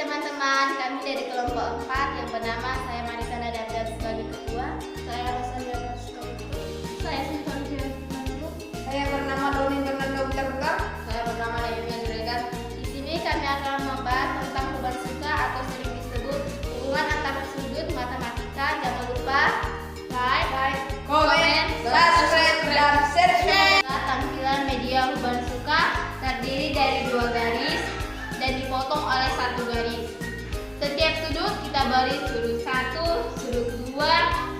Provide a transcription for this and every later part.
teman-teman, kami dari kelompok 4 yang bernama saya Marisa Nadabdab sebagai ketua, saya Rosandiana Sukamulyo, saya Sintonio Manulu, saya bernama Doni Fernando Butar, saya bernama Layumian Gregan. Di sini kami akan membahas tentang beban suka atau sering disebut hubungan antara sudut matematika. Jangan lupa like, komen, subscribe, dan share. Tampilan media beban suka terdiri dari 2 garis dan dipotong oleh 1 garis. Setiap sudut kita beri sudut 1, sudut 2,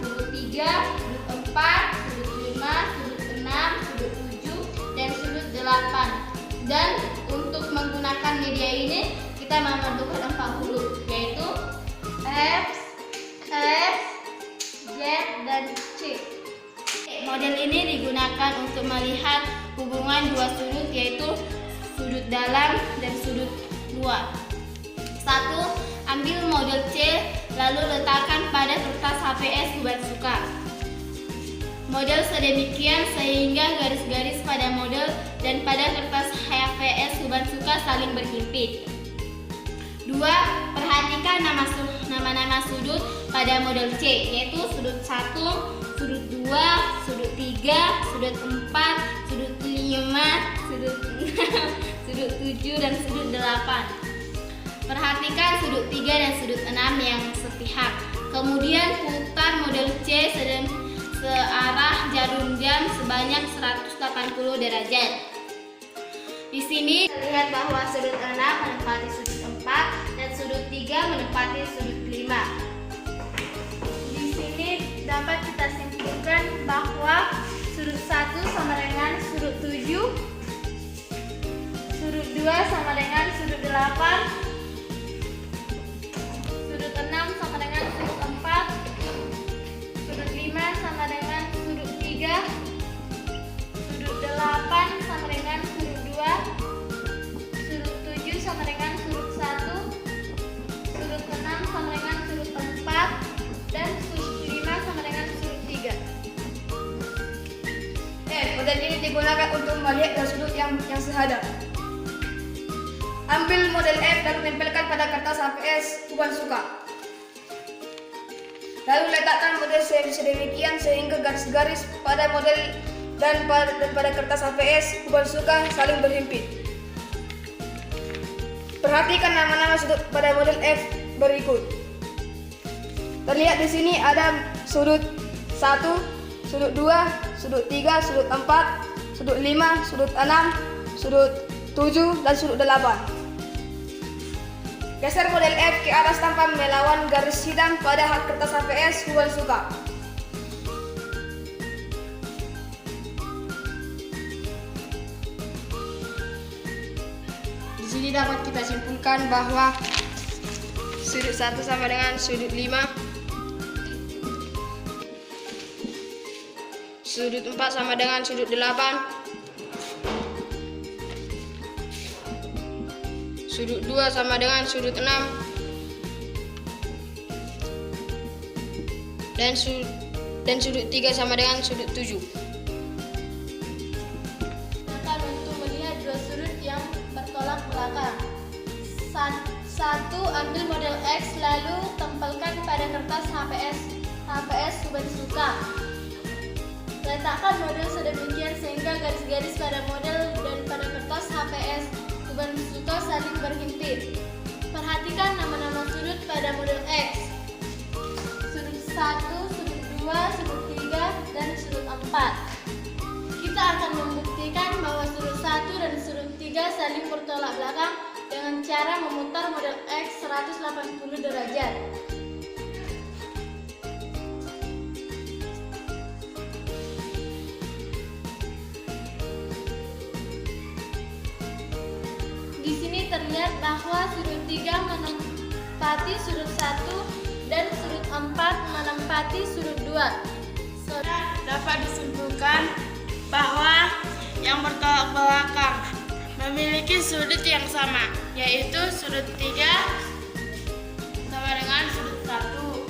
sudut 3, sudut 4, sudut 5, sudut 6, sudut 7, dan sudut 8. Dan untuk menggunakan media ini kita memerlukan 4 huruf, yaitu F, S, Z, dan C. Model ini digunakan untuk melihat hubungan 2 sudut, yaitu sudut dalam dan sudut luar. 1. Ambil model C, lalu letakkan pada kertas HVS beban suka. Model sedemikian sehingga garis-garis pada model dan pada kertas HVS beban suka saling berhimpit. 2. Perhatikan nama-nama sudut pada model C, yaitu sudut 1, sudut 2, sudut 3, sudut 4, sudut 5, sudut 6, sudut 7, dan sudut 8. Perhatikan sudut 3 dan sudut 6 yang sepihak. Kemudian putar model C searah jarum jam sebanyak 180 derajat. Di sini terlihat bahwa sudut 6 menempati sudut 4 dan sudut 3 menempati sudut 5. Di sini dapat kita simpulkan bahwa sudut 1 sama dengan sudut 7, sudut 2 sama dengan sudut 8, sudut 6 sama dengan sudut 4, sudut 5 sama dengan sudut 3, sudut 8 sama dengan sudut 2, sudut 7 sama dengan sudut 1, sudut 6 sama dengan sudut 4, dan sudut 5 sama dengan sudut 3. Model ini digunakan untuk melihat dua sudut yang sehadap. Ambil model F dan tempelkan pada kertas HVS beban suka. Lalu letakkan model sedemikian sehingga garis-garis pada model dan pada kertas HVS beban suka saling berhimpit. Perhatikan nama-nama sudut pada model F berikut. Terlihat di sini ada sudut 1, sudut 2, sudut 3, sudut 4, sudut 5, sudut 6, sudut 7, dan sudut 8. Geser model F ke atas tanpa melawan garis hitam pada kertas HVS beban suka. Di sini dapat kita simpulkan bahwa sudut 1 sama dengan sudut 5, sudut 4 sama dengan sudut 8, sudut 2 sama dengan sudut 6, dan sudut 3 sama dengan sudut 7. Akan untuk melihat 2 sudut yang bertolak belakang. 1. Ambil model X lalu tempelkan pada kertas HVS beban suka. Letakkan model sedemikian sehingga garis-garis pada model dan pada kertas HVS beban suka saling berhimpit. Perhatikan nama-nama sudut pada model X. Sudut 1, sudut 2, sudut 3, dan sudut 4. Kita akan membuktikan bahwa sudut 1 dan sudut 3 saling bertolak belakang dengan cara memutar model X 180 derajat. Di sini terlihat bahwa sudut 3 menempati sudut 1 dan sudut 4 menempati sudut 2. Dapat disimpulkan bahwa yang bertolak belakang memiliki sudut yang sama, yaitu sudut 3 sama dengan sudut 1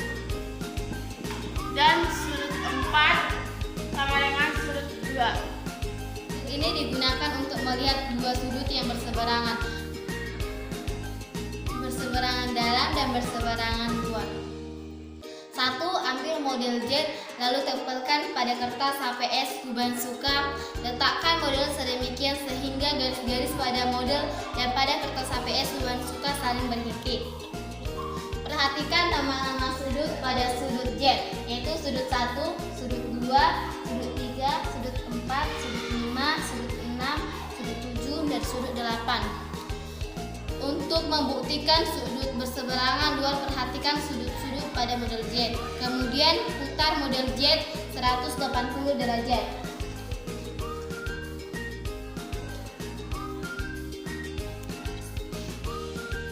dan sudut 4 sama dengan sudut 2. Ini digunakan untuk melihat 2 sudut yang berseberangan berseberangan dalam dan berseberangan luar. 1. Ambil model jet, lalu tempelkan pada kertas HPS Kuban Suka. Letakkan model sedemikian sehingga garis-garis pada model dan pada kertas HPS Kuban Suka saling berhimpit. Perhatikan nama-nama sudut pada sudut jet, yaitu sudut 1, sudut 2, sudut 3, sudut 4, sudut 5, sudut 6, sudut 7, dan sudut 8. Untuk membuktikan sudut berseberangan luar, perhatikan sudut-sudut pada model jet. Kemudian putar model jet 180 derajat.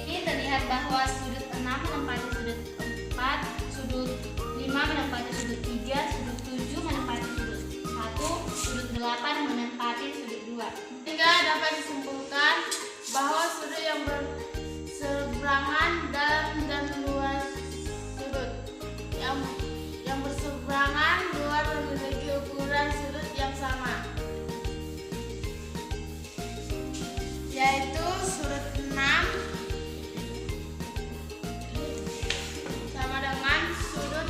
Ini terlihat bahwa sudut 6 menempati sudut 4, sudut 5 menempati sudut 3, sudut 7 menempati sudut 1, sudut 8 menempati sudut 2. Sehingga dapat disimpulkan bahwa sudut yang berseberangan dalam dan luas sudut yang berseberangan luar memiliki ukuran sudut yang sama, yaitu sudut 6 sama dengan sudut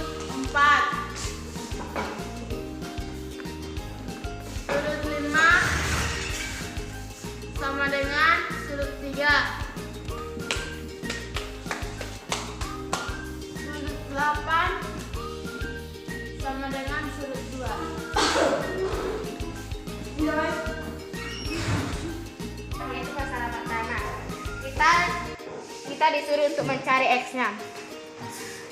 4, sudut 5 sama dengan sudut 3, sudut 8 sama dengan sudut 2. Yaitu masalah pertama. Kita disuruh untuk mencari X-nya.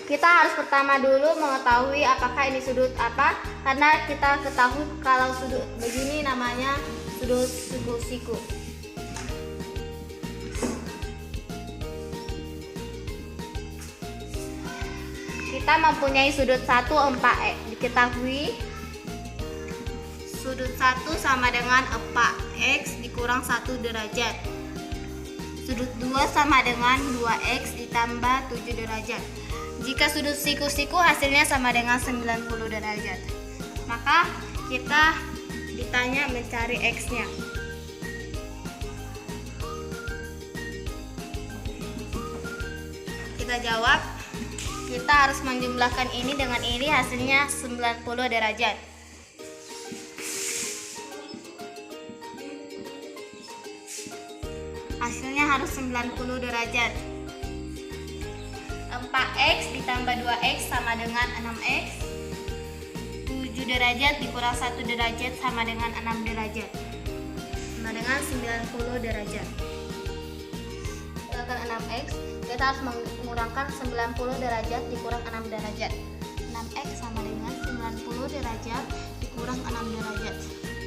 Kita harus pertama dulu mengetahui apakah ini sudut apa, karena kita ketahui kalau sudut begini namanya sudut siku-siku. Kita mempunyai sudut 1 4x. Diketahui sudut 1 sama dengan 4x dikurang 1 derajat. Sudut 2 sama dengan 2x ditambah 7 derajat. Jika sudut siku-siku hasilnya sama dengan 90 derajat. Maka kita ditanya mencari x-nya. Kita jawab, kita harus menjumlahkan ini dengan ini, hasilnya 90 derajat. Hasilnya harus 90 derajat. 4x ditambah 2x sama dengan 6x. 7 derajat dikurang 1 derajat sama dengan 6 derajat. Sama dengan 90 derajat. Dengan 6x, kita harus mengurangkan 90 derajat dikurang 6 derajat. 6x sama dengan 90 derajat dikurang 6 derajat.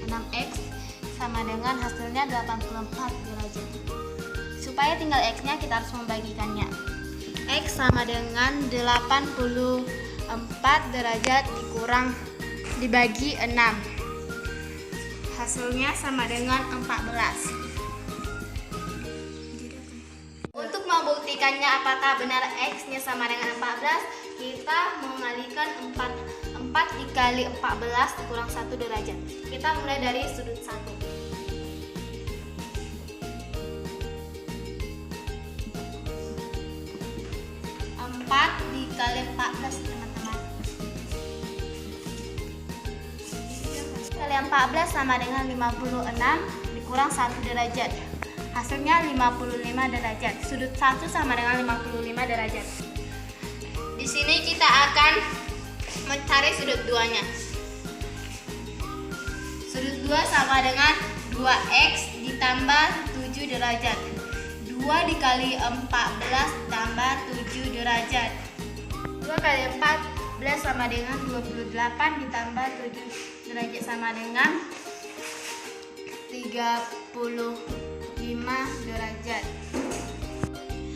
6x sama dengan hasilnya 84 derajat. Supaya tinggal x-nya, kita harus membagikannya. X sama dengan 84 derajat dibagi 6. Hasilnya sama dengan 14. Untuk membuktikannya apakah benar X-nya sama dengan 14, kita mengalikan 4 dikali 14 dikurang 1 derajat. Kita mulai dari sudut 1. 4 dikali 14 teman-teman. Kali 14 sama dengan 56 dikurang 1 derajat. Hasilnya 55 derajat. Sudut 1 sama dengan 55 derajat. Di sini kita akan mencari sudut 2-nya. Sudut 2 sama dengan 2x ditambah 7 derajat. 2 dikali 14 tambah 7 derajat. 2 kali 14 sama dengan 28 ditambah 7 derajat sama dengan 35 derajat.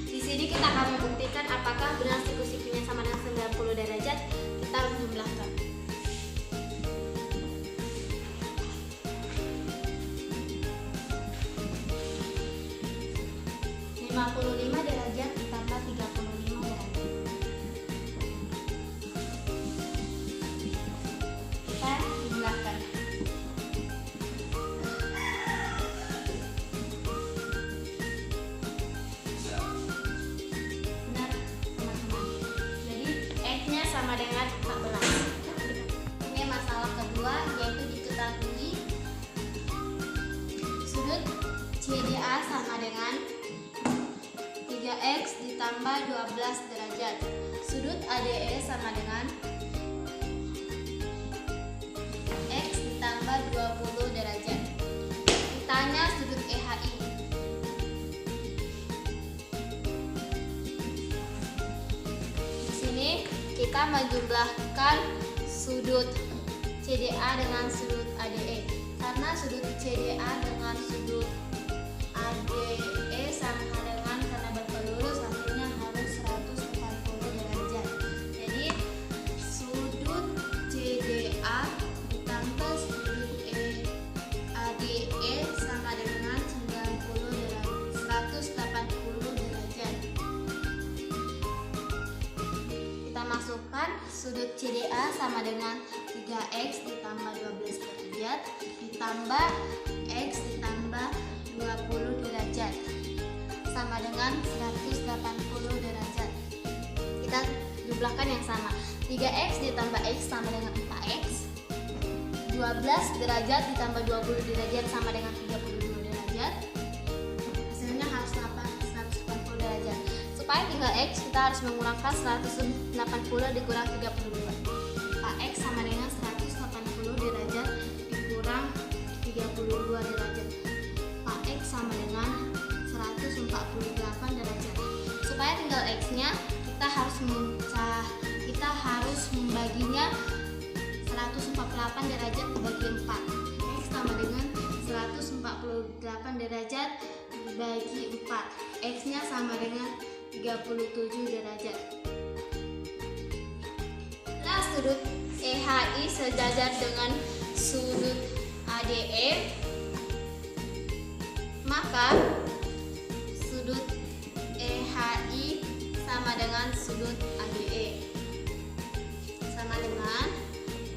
Di sini kita akan membuktikan apakah benar siku-sikunya sama dengan 90 derajat. Kita harus jumlahkan. 55 derajat ditambah 35 derajat. Kita jumlahkan. 55 sama dengan 14. Ini masalah kedua, yaitu diketahui sudut CDA sama dengan 3x ditambah 12 derajat. Sudut ADE sama dengan x ditambah 20 derajat. Ditanya sudut EHI. Di sini kita menjumlahkan sudut CDA dengan sudut ADE. Karena sudut CDA dengan sudut ADE sama dengan karena berpelurus, hasilnya harus 140 derajat. Jadi sudut CDA ditambah sudut ADE sama dengan 180 derajat. Kita masukkan sudut CDA sama dengan 3x ditambah 12 derajat ditambah x ditambah 20 derajat sama dengan 180 derajat. Kita jumlahkan yang sama. 3x ditambah x sama dengan 4x. 12 derajat ditambah 20 derajat sama dengan 32 derajat. Hasilnya harus 180 derajat. Supaya tinggal x, kita harus mengurangkan 180 dikurang 32. X sama dengan 180 derajat dikurang 32 derajat. X sama dengan 148 derajat. Supaya tinggal x-nya, kita harus membaginya 148 derajat dibagi 4. X sama dengan 148 derajat dibagi 4. X-nya sama dengan 37 derajat. Nah, sudut EHI sejajar dengan sudut ADE, maka sudut EHI sama dengan sudut ADE sama dengan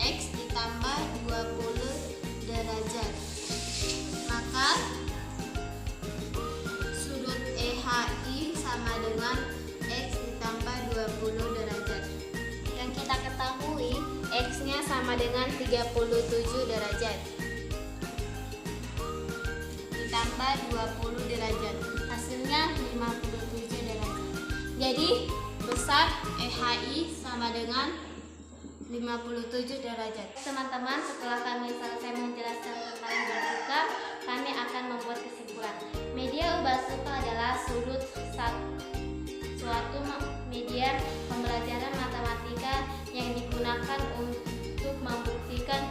x ditambah 20 derajat. Maka sudut EHI sama dengan x ditambah 20 derajat. Yang kita ketahui x-nya sama dengan 37 derajat ditambah 20 derajat, hasilnya 57 derajat. Jadi besar EHI sama dengan 57 derajat. Teman-teman, setelah kami selesai menjelaskan tentang ubasuka, kami akan membuat kesimpulan. Media ubasuka adalah suatu media pembelajaran matematika yang digunakan untuk membuktikan